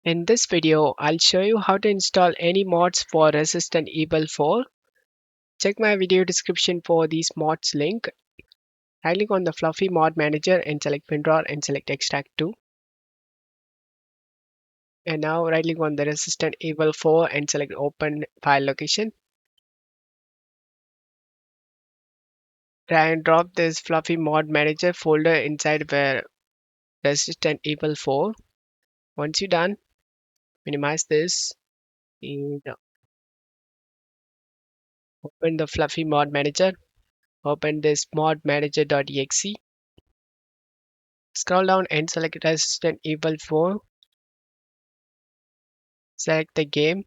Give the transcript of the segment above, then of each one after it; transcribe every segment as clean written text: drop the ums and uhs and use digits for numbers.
In this video, I'll show you how to install any mods for Resident Evil 4. Check my video description for these mods link. Right click on the Fluffy Mod Manager and select WinRAR and select Extract to. And now right click on the Resident Evil 4 and select Open File Location. Drag and drop this Fluffy Mod Manager folder inside where Resident Evil 4. Once you're done, minimize this and open the Fluffy Mod Manager. Open this modmanager.exe. Scroll down and select Resident Evil 4. Select the game.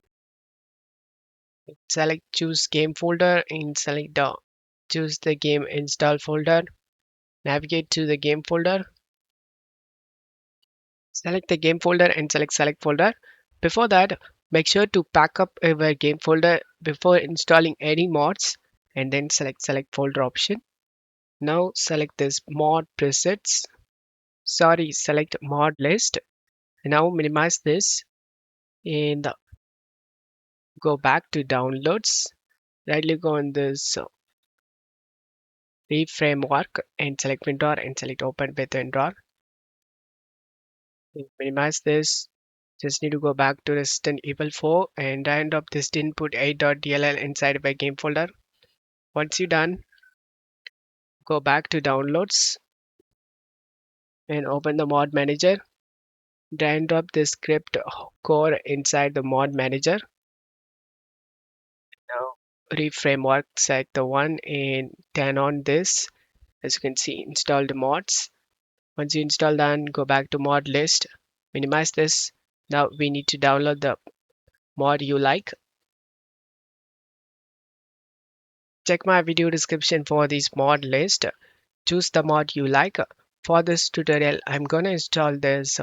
Select choose game folder and select the choose the game install folder. Navigate to the game folder. Select the game folder and select folder. Before that, make sure to pack up your game folder before installing any mods and then select folder option. Now select this mod presets. Select mod list. Now minimize this and go back to downloads. Right click on this framework and select WinRAR and select open with WinRAR. Minimize this. Just need to go back to Resident Evil 4 and drag and drop this input 8.dll inside of a game folder. Once you're done, go back to downloads and open the mod manager. Drag and drop this script core inside the mod manager. Now reframework, select the one and turn on this. As you can see, install the mods. Once you install that, go back to mod list, minimize this. Now we need to download the mod you like. Check my video description for this mod list. Choose the mod you like. For this tutorial, I'm gonna install this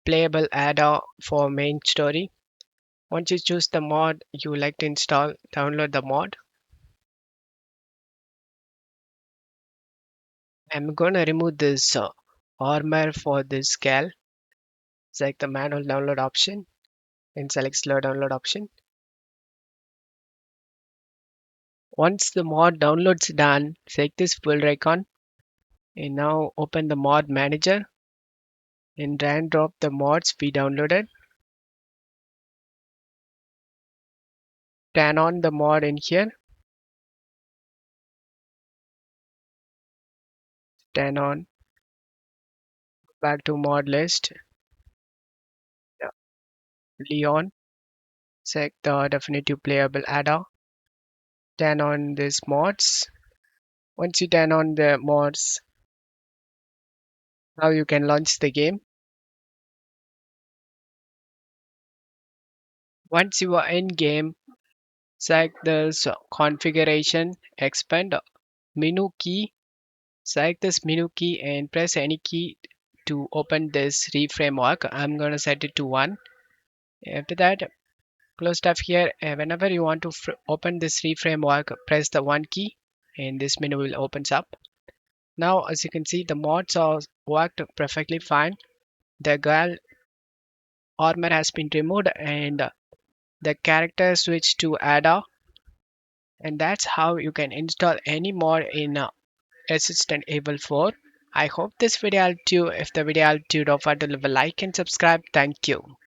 playable add-on for main story. Once you choose the mod you like to install, download the mod. I'm gonna remove this armor for this scale. Select the manual download option and select slow download option. Once the mod downloads done, select this folder icon and now open the mod manager and drag and drop the mods we downloaded. Turn on the mod in here. Turn on back to mod list. Yeah, Leon. Select the definitive playable add-on. Turn on these mods. Once you turn on the mods, now you can launch the game. Once you are in game, select this configuration, expand menu key. Select this menu key and press any key to open this reframework. I'm going to set it to 1. After that, close stuff here. Whenever you want to open this reframework, press the 1 key and this menu will opens up. Now, as you can see, the mods are worked perfectly fine. The girl armor has been removed and the character switched to Ada, and that's how you can install any mod in Resistant Able 4. I hope this video helped you. If the video helped you, don't forget to leave a like and subscribe. Thank you.